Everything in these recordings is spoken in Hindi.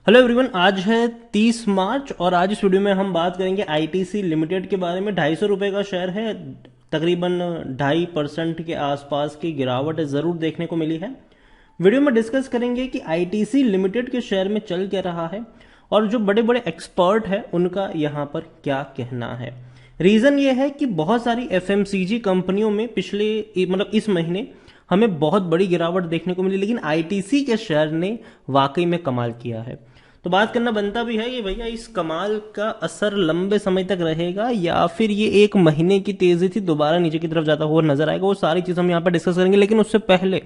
हेलो एवरीवन, आज है 30 मार्च और आज इस वीडियो में हम बात करेंगे आईटीसी लिमिटेड के बारे में। 250 रुपये का शेयर है, तकरीबन 2.5% के आसपास की गिरावट ज़रूर देखने को मिली है। वीडियो में डिस्कस करेंगे कि आईटीसी लिमिटेड के शेयर में चल क्या रहा है और जो बड़े बड़े एक्सपर्ट हैं उनका यहाँ पर क्या कहना है। रीज़न ये है कि बहुत सारी एफएमसीजी कंपनियों में इस महीने हमें बहुत बड़ी गिरावट देखने को मिली, लेकिन आईटीसी के शेयर ने वाकई में कमाल किया है। तो बात करना बनता भी है कि भैया इस कमाल का असर लंबे समय तक रहेगा या फिर ये एक महीने की तेजी थी दोबारा नीचे की तरफ जाता हुआ नजर आएगा। वो सारी चीज हम यहाँ पर डिस्कस करेंगे, लेकिन उससे पहले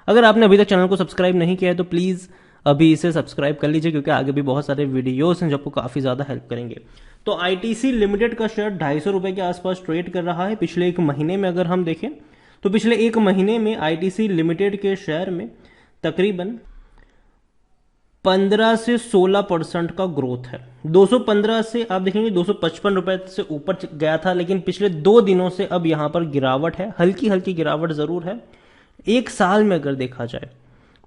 अगर आपने अभी तक चैनल को सब्सक्राइब नहीं किया है तो प्लीज अभी इसे सब्सक्राइब कर लीजिए, क्योंकि आगे भी बहुत सारे वीडियोस हैं जो आपको काफी ज्यादा हेल्प करेंगे। तो आईटीसी लिमिटेड का शेयर 250 रुपए के आसपास ट्रेड कर रहा है। पिछले एक महीने में अगर हम देखें तो पिछले एक महीने में आईटीसी लिमिटेड के शेयर में तकरीबन 15 से 16% का ग्रोथ है। 215 से आप देखेंगे 255 रुपए से ऊपर गया था, लेकिन पिछले 2 दिनों से अब यहां पर गिरावट है, हल्की हल्की गिरावट जरूर है। एक साल में अगर देखा जाए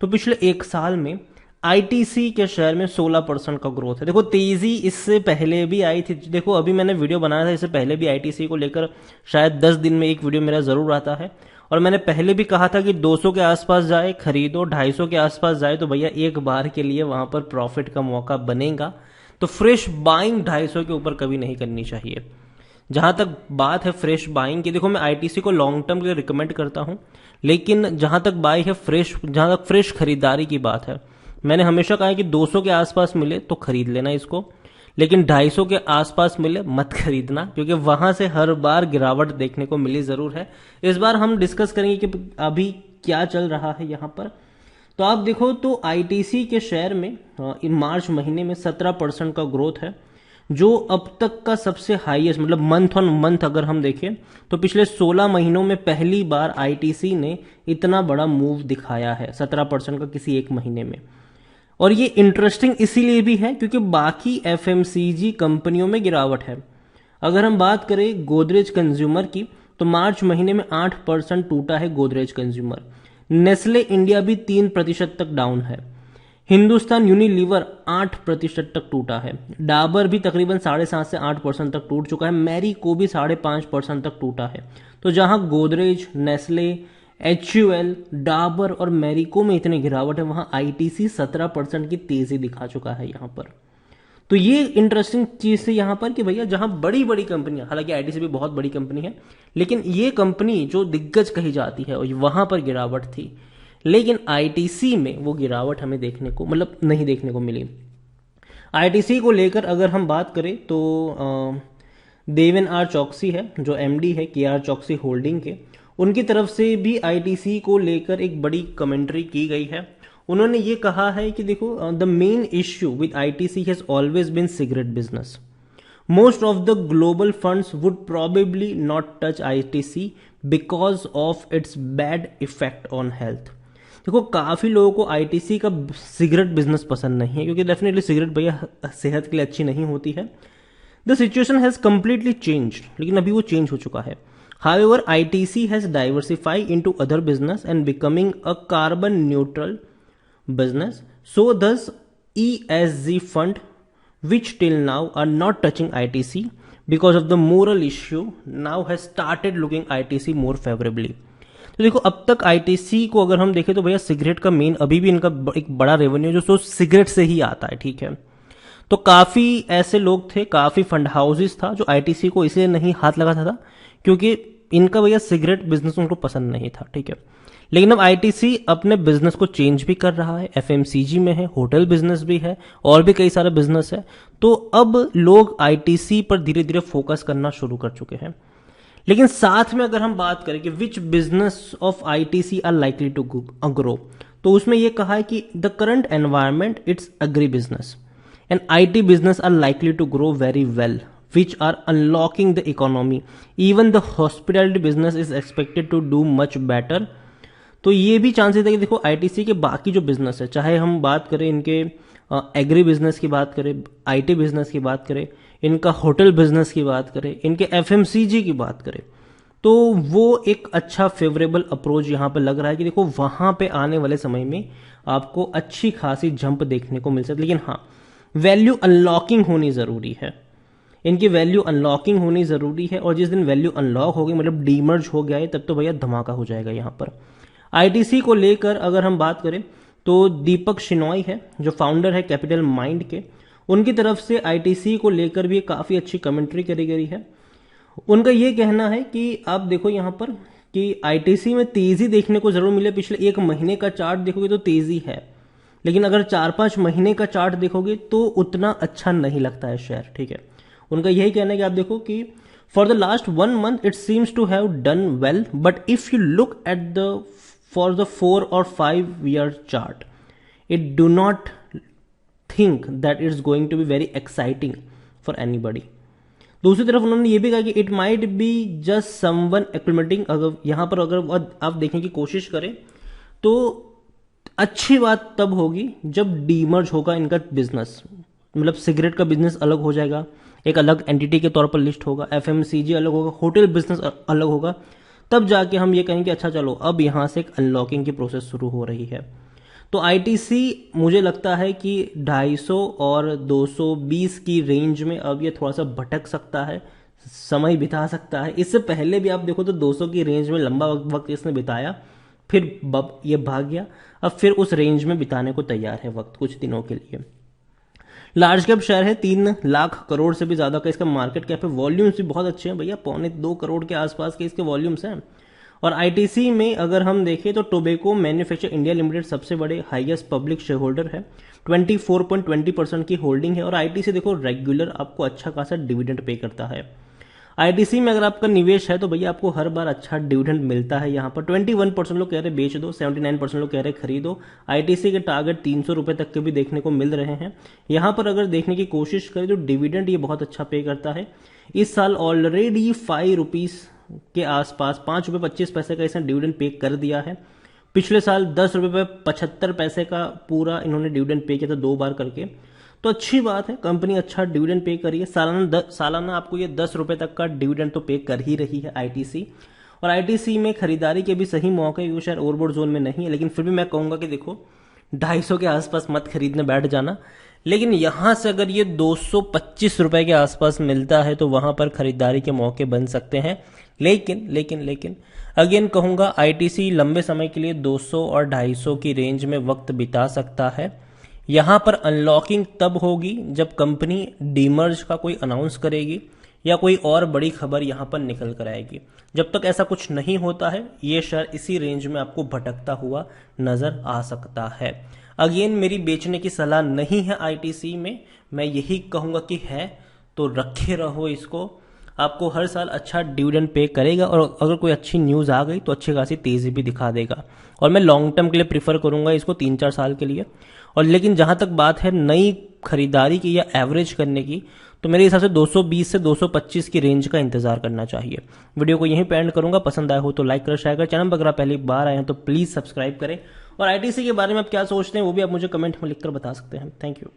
तो पिछले एक साल में आईटीसी के शेयर में 16% का ग्रोथ है। देखो तेजी इससे पहले भी आई थी। देखो अभी मैंने वीडियो बनाया था, इससे पहले भी आईटीसी को लेकर शायद 10 दिन में एक वीडियो मेरा जरूर आता है, और मैंने पहले भी कहा था कि 200 के आसपास जाए खरीदो, 250 के आसपास जाए तो भैया एक बार के लिए वहां पर प्रॉफिट का मौका बनेगा। तो फ्रेश बाइंग 250 के ऊपर कभी नहीं करनी चाहिए। जहां तक बात है फ्रेश बाइंग की, देखो मैं आईटीसी को लॉन्ग टर्म के लिए रिकमेंड करता हूं, लेकिन जहां तक फ्रेश खरीदारी की बात है, मैंने हमेशा कहा है कि 200 के आसपास मिले तो खरीद लेना इसको, लेकिन 250 के आसपास मिले मत खरीदना, क्योंकि वहां से हर बार गिरावट देखने को मिली जरूर है। इस बार हम डिस्कस करेंगे कि अभी क्या चल रहा है यहां पर। तो आप देखो तो आईटीसी के शेयर में मार्च महीने में 17% का ग्रोथ है, जो अब तक का सबसे हाईएस्ट, मतलब मंथ ऑन मंथ अगर हम देखें तो पिछले 16 महीनों में पहली बार आईटीसी ने इतना बड़ा मूव दिखाया है, 17% का किसी एक महीने में। और ये इंटरेस्टिंग इसीलिए भी है क्योंकि बाकी एफएमसीजी कंपनियों में गिरावट है। अगर हम बात करें गोदरेज कंज्यूमर की तो मार्च महीने में 8% टूटा है गोदरेज कंज्यूमर। नेस्ले इंडिया भी 3% तक डाउन है। हिंदुस्तान यूनिलीवर 8% तक टूटा है। डाबर भी तकरीबन 7.5 से 8% तक टूट चुका है। मैरी को भी 5.5% तक टूटा है। तो जहां गोदरेज, नेस्ले, HUL, डाबर और मैरिको में इतनी गिरावट है, वहां आईटीसी 17% की तेजी दिखा चुका है यहां पर। तो ये इंटरेस्टिंग चीज है यहां पर कि भैया जहां बड़ी बड़ी कंपनियां, हालांकि आईटीसी भी बहुत बड़ी कंपनी है, लेकिन ये कंपनी जो दिग्गज कही जाती है वहां पर गिरावट थी, लेकिन आईटीसी में वो गिरावट हमें देखने को नहीं देखने को मिली। आईटीसी को लेकर अगर हम बात करें तो देवेन आर चौकसी है जो एमडी है केआर चौकसी होल्डिंग के, उनकी तरफ से भी आईटीसी को लेकर एक बड़ी कमेंट्री की गई है। उन्होंने ये कहा है कि देखो the main issue with ITC has always been cigarette business. Most of the global funds would probably not touch ITC because of its bad effect on health. देखो काफी लोगों को आईटीसी का सिगरेट बिजनेस पसंद नहीं है, क्योंकि डेफिनेटली सिगरेट भैया सेहत के लिए अच्छी नहीं होती है। The situation has completely changed, लेकिन अभी वो चेंज हो चुका है। However, ITC has diversified into other business and becoming a carbon neutral business. So thus ESG fund, which till now are not touching ITC because of the moral issue, now has started looking ITC more favorably. तो देखो अब तक आईटीसी को अगर हम देखें तो भैया सिगरेट का मेन अभी भी इनका एक बड़ा रेवेन्यू जो सो सिगरेट से ही आता है, ठीक है। तो काफी ऐसे लोग थे, काफी फंड हाउसेस था जो आईटीसी को इसलिए नहीं हाथ लगाता था क्योंकि इनका भैया सिगरेट बिजनेस उनको पसंद नहीं था, ठीक है। लेकिन अब आईटीसी अपने बिजनेस को चेंज भी कर रहा है, एफएमसीजी में है, होटल बिजनेस भी है और भी कई सारे बिजनेस है। तो अब लोग आईटीसी पर धीरे धीरे फोकस करना शुरू कर चुके हैं। लेकिन साथ में अगर हम बात करें कि which business of ITC are likely to grow, तो उसमें यह कहा है कि the current environment its agri business and IT business are likely to grow very well, which are unlocking the economy. Even the hospitality business is expected to do much better. तो ये भी चांसेस है कि देखो आईटीसी के बाकी जो बिजनेस है, चाहे हम बात करें इनके एग्री बिजनेस की बात करें, आईटी बिजनेस की बात करें, इनका होटल बिजनेस की बात करें, इनके एफएमसीजी की बात करें, तो वो एक अच्छा फेवरेबल अप्रोच यहाँ पे लग रहा है कि देखो वहां पे आने वाले समय में आपको अच्छी खासी जंप देखने को मिल सकती है। लेकिन हाँ, वैल्यू अनलॉकिंग होनी ज़रूरी है, इनकी वैल्यू अनलॉकिंग होनी ज़रूरी है। और जिस दिन वैल्यू अनलॉक होगी, मतलब डीमर्ज हो गया है, तब तो भैया धमाका हो जाएगा यहाँ पर। आईटीसी को लेकर अगर हम बात करें तो दीपक शिनॉय है जो फाउंडर है कैपिटल माइंड के, उनकी तरफ से आईटीसी को लेकर भी काफ़ी अच्छी कमेंट्री करी गई है। उनका ये कहना है कि आप देखो यहाँ पर कि आईटीसी में तेज़ी देखने को ज़रूर मिले। पिछले 1 महीने का चार्ट देखोगे तो तेज़ी है, लेकिन अगर 4-5 महीने का चार्ट देखोगे तो उतना अच्छा नहीं लगता है शेयर, ठीक है। उनका यही कहना है कि आप देखो कि for the last 1 month it seems to have done well, but if you look at the for the 4 और 5 year chart, it do not think that it's going to be very exciting for anybody. दूसरी तरफ उन्होंने ये भी कहा कि it might be just someone accumulating. अगर यहाँ पर अगर आप देखने की कोशिश करें तो अच्छी बात तब होगी जब डीमर्ज होगा इनका बिजनेस, मतलब सिगरेट का बिजनेस अलग हो जाएगा, एक अलग एंटिटी के तौर पर लिस्ट होगा, एफएमसीजी अलग होगा, होटल बिजनेस अलग होगा, तब जाके हम ये कहेंगे अच्छा चलो अब यहाँ से एक अनलॉकिंग की प्रोसेस शुरू हो रही है। तो आईटीसी मुझे लगता है कि 250 और 220 की रेंज में अब ये थोड़ा सा भटक सकता है, समय बिता सकता है। इससे पहले भी आप देखो तो 200 की रेंज में लंबा वक्त इसने बिताया, फिर ये भाग गया, अब फिर उस रेंज में बिताने को तैयार है वक्त कुछ दिनों के लिए। लार्ज कैप शेयर है, 3 लाख करोड़ से भी ज्यादा का इसका मार्केट कैप है। वॉल्यूम्स भी बहुत अच्छे हैं भैया, 2.25 करोड़ के आसपास के इसके वॉल्यूम्स हैं। और आईटीसी में अगर हम देखें तो टोबैको मैन्युफैक्चर इंडिया लिमिटेड सबसे बड़े हाईएस्ट पब्लिक शेयर होल्डर है, 24.20% की होल्डिंग है। और आईटीसी देखो रेगुलर आपको अच्छा खासा डिविडेंड पे करता है। आईटीसी में अगर आपका निवेश है तो भैया आपको हर बार अच्छा डिविडेंड मिलता है। यहाँ पर 21% लोग कह रहे बेच दो, 79% लोग कह रहे खरीदो। आईटीसी के टारगेट 300 रुपए तक के भी देखने को मिल रहे हैं। यहाँ पर अगर देखने की कोशिश करें तो डिविडेंड ये बहुत अच्छा पे करता है। इस साल ऑलरेडी 5 रुपीज के आसपास 5 रुपये 25 पैसे का इसने डिविडेंड पे कर दिया है। पिछले साल 10 रुपये 75 पैसे का पूरा इन्होंने डिविडेंड पे किया था 2 बार करके। तो अच्छी बात है, कंपनी अच्छा डिविडेंड पे करी है। सालाना आपको ये 10 रुपए तक का डिविडेंड तो पे कर ही रही है आईटीसी। और आईटीसी में खरीदारी के भी सही मौके, ये शायद ओवरबोर्ड जोन में नहीं है, लेकिन फिर भी मैं कहूंगा कि देखो 250 के आसपास मत खरीदने बैठ जाना। लेकिन यहां से अगर ये 225 रुपए के आसपास मिलता है तो वहां पर खरीदारी के मौके बन सकते हैं। लेकिन अगेन कहूंगा आईटीसी लंबे समय के लिए 200 और 250 की रेंज में वक्त बिता सकता है। यहां पर अनलॉकिंग तब होगी जब कंपनी डीमर्ज का कोई अनाउंस करेगी या कोई और बड़ी खबर यहां पर निकल कर आएगी। जब तक ऐसा कुछ नहीं होता है ये शेयर इसी रेंज में आपको भटकता हुआ नजर आ सकता है। अगेन मेरी बेचने की सलाह नहीं है आईटीसी में, मैं यही कहूंगा कि है तो रखे रहो इसको, आपको हर साल अच्छा डिविडेंड पे करेगा और अगर कोई अच्छी न्यूज़ आ गई तो अच्छी खासी तेज़ी भी दिखा देगा। और मैं लॉन्ग टर्म के लिए प्रीफर करूंगा इसको 3-4 साल के लिए। और लेकिन जहां तक बात है नई खरीदारी की या एवरेज करने की, तो मेरे हिसाब से 220 से 225 की रेंज का इंतजार करना चाहिए। वीडियो को यहीं पे एंड करूंगा, पसंद आया हो तो लाइक करें, शेयर करें। चैनल पर अगर आप पहली बार आए हैं तो प्लीज़ सब्सक्राइब करें। और आईटीसी के बारे में आप क्या सोचते हैं वो भी आप मुझे कमेंट में लिखकर बता सकते हैं। Thank you.